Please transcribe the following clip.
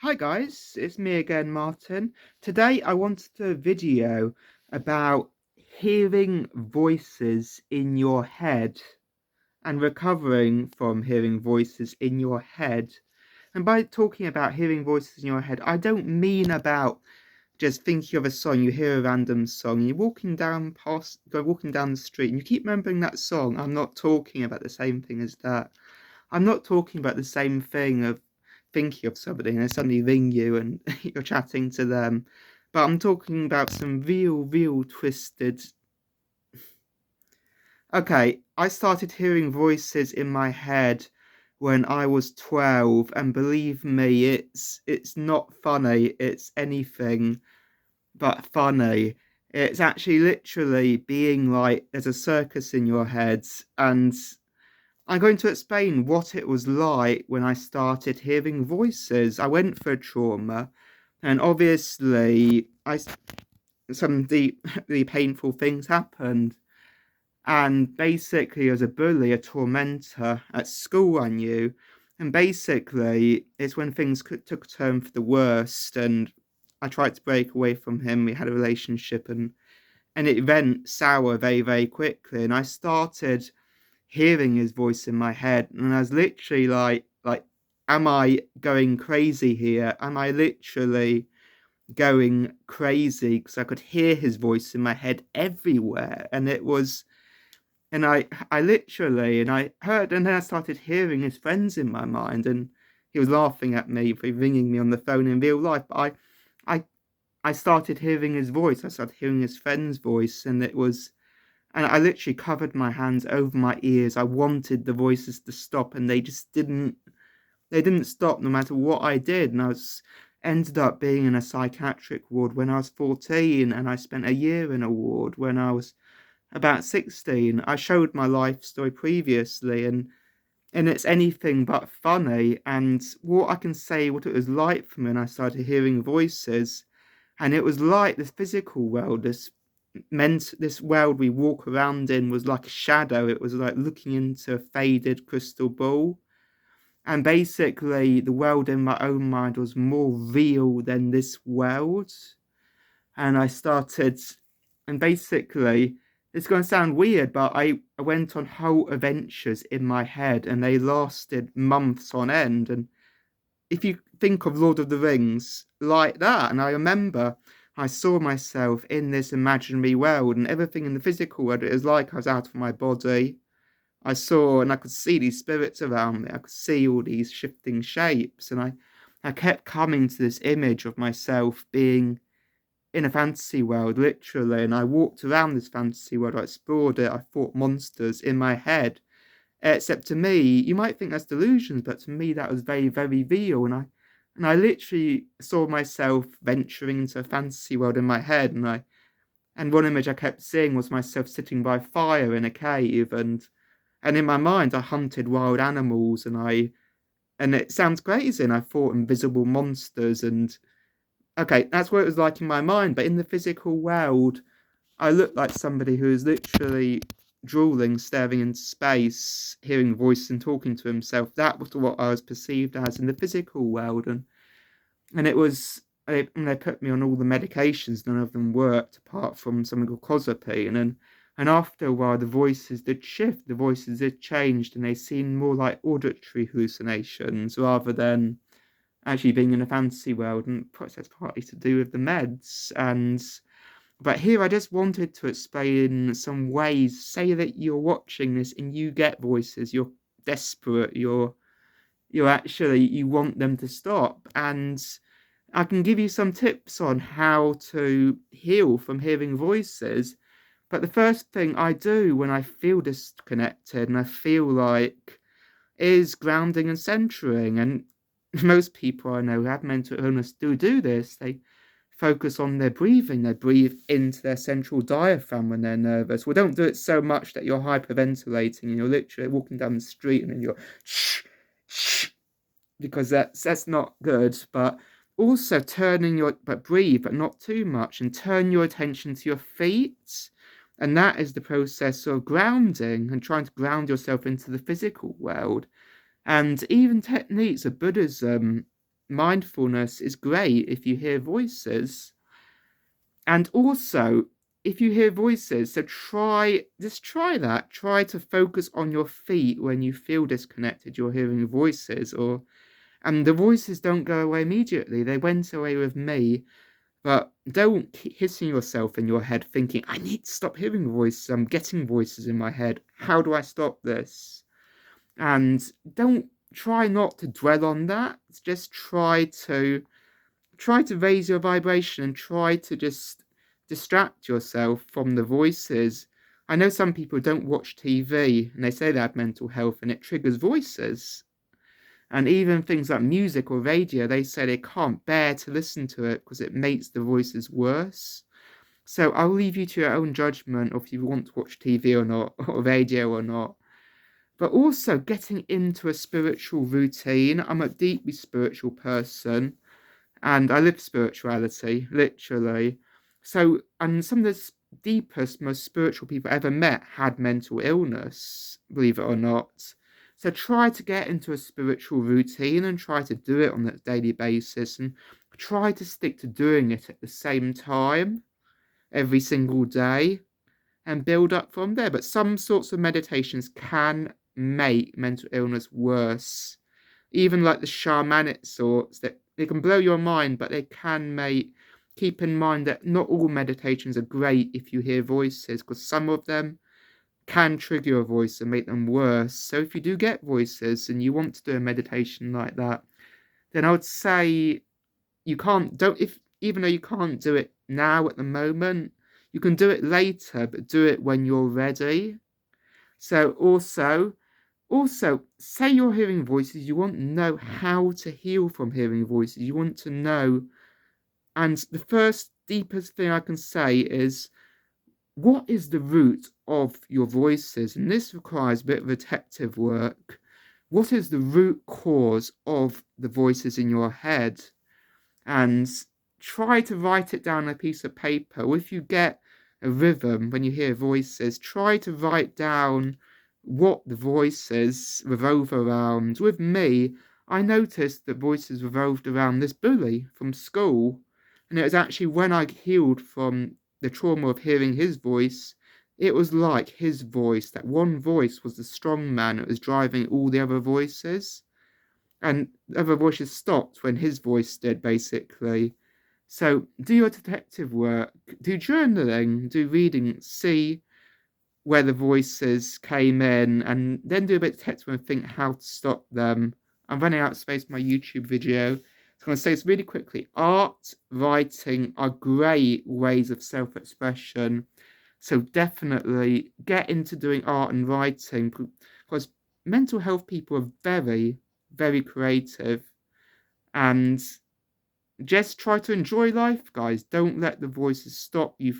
Hi guys, it's me again, Martin. Today I wanted to do a video about hearing voices in your head and recovering from hearing voices in your head. And by talking about hearing voices in your head, I don't mean about just thinking of a song, you hear a random song, you're walking down the street and you keep remembering that song. I'm not talking about the same thing as that. I'm not talking about the same thing of thinking of somebody and they suddenly ring you and you're chatting to them. But I'm talking about some real twisted. Okay, I started hearing voices in my head when I was 12, and believe me, it's not funny. It's anything but funny. It's actually literally being like there's a circus in your head, and I'm going to explain what it was like when I started hearing voices. I went through trauma, and obviously, some deeply painful things happened. And basically, as a bully, a tormentor at school, I knew. And basically, it's when things took a turn for the worst, and I tried to break away from him. We had a relationship, and it went sour very quickly. And I started hearing his voice in my head, and I was literally like, am I going crazy here? Am I literally going crazy? Because I could hear his voice in my head everywhere, and it was, and I literally, and I heard, and then I started hearing his friends in my mind, and he was laughing at me for ringing me on the phone in real life, but I, I started hearing his voice. I started hearing his friend's voice, and it was. And I literally covered my hands over my ears. I wanted the voices to stop, and they just didn't. They didn't stop no matter what I did. And I was ended up being in a psychiatric ward when I was 14, and I spent a year in a ward when I was about 16. I showed my life story previously, and it's anything but funny. And what I can say, what it was like for me when I started hearing voices, and it was like this physical world, this world we walk around in was like a shadow. It was like looking into a faded crystal ball. And basically, the world in my own mind was more real than this world. And I started, and basically, it's going to sound weird, but I went on whole adventures in my head, and they lasted months on end. And if you think of Lord of the Rings like that, and I remember I saw myself in this imaginary world, and everything in the physical world, it was like I was out of my body. I saw and I could see these spirits around me. I could see all these shifting shapes, and I kept coming to this image of myself being in a fantasy world, literally. And I walked around this fantasy world, I explored it, I fought monsters in my head. Except to me, you might think that's delusions, but to me that was very real. And I literally saw myself venturing into a fantasy world in my head, and one image I kept seeing was myself sitting by fire in a cave, and in my mind I hunted wild animals, and it sounds crazy, and I fought invisible monsters, and okay, that's what it was like in my mind, but in the physical world I looked like somebody who is literally drooling, staring into space, hearing voice and talking to himself. That was what I was perceived as in the physical world, and it was. They put me on all the medications. None of them worked, apart from something called clozapine. And after a while, the voices did shift. The voices did change, and they seemed more like auditory hallucinations rather than actually being in a fantasy world. And perhaps that's partly to do with the meds. And but here I just wanted to explain some ways. Say that you're watching this and you get voices, you're desperate, you're actually you want them to stop. And I can give you some tips on how to heal from hearing voices. But the first thing I do when I feel disconnected and I feel like is grounding and centering. And most people I know who have mental illness do this. They focus on their breathing. They breathe into their central diaphragm when they're nervous. Well, don't do it so much that you're hyperventilating and you're literally walking down the street and then you're shh, shh, because that's not good. But also but breathe, but not too much, and turn your attention to your feet. And that is the process of grounding and trying to ground yourself into the physical world. And even techniques of Buddhism mindfulness is great if you hear voices. And also, if you hear voices, so try that. Try to focus on your feet when you feel disconnected. You're hearing voices, and the voices don't go away immediately. They went away with me, but don't keep hitting yourself in your head thinking, I need to stop hearing voices. I'm getting voices in my head. How do I stop this? And don't try not to dwell on that. Just try to raise your vibration and try to just distract yourself from the voices. I know some people don't watch TV and they say they have mental health and it triggers voices. And even things like music or radio, they say they can't bear to listen to it because it makes the voices worse. So I'll leave you to your own judgment of if you want to watch TV or not, or radio or not. But also getting into a spiritual routine. I'm a deeply spiritual person and I live spirituality, literally. So, and some of the deepest, most spiritual people I ever met had mental illness, believe it or not. So try to get into a spiritual routine and try to do it on a daily basis and try to stick to doing it at the same time every single day and build up from there. But some sorts of meditations can make mental illness worse. Even like the shamanic sorts, that they can blow your mind, but they can make. Keep in mind that not all meditations are great if you hear voices, because some of them can trigger your voice and make them worse. So if you do get voices and you want to do a meditation like that, then I would say you can't don't if even though you can't do it now at the moment, you can do it later, but do it when you're ready. So also, say you're hearing voices, you want to know how to heal from hearing voices. You want to know, and the first deepest thing I can say is, what is the root of your voices? And this requires a bit of detective work. What is the root cause of the voices in your head? And try to write it down on a piece of paper. Or if you get a rhythm when you hear voices, try to write down what the voices revolve around. With me, I noticed that voices revolved around this bully from school. And it was actually when I healed from the trauma of hearing his voice, it was like his voice, that one voice was the strong man that was driving all the other voices. And the other voices stopped when his voice did, basically. So do your detective work, do journaling, do reading, see where the voices came in, and then do a bit of detective and think how to stop them. I'm running out of space for my YouTube video. So I'm going to say this really quickly. Art, writing are great ways of self-expression. So definitely get into doing art and writing, because mental health people are very, very creative. And just try to enjoy life, guys. Don't let the voices stop you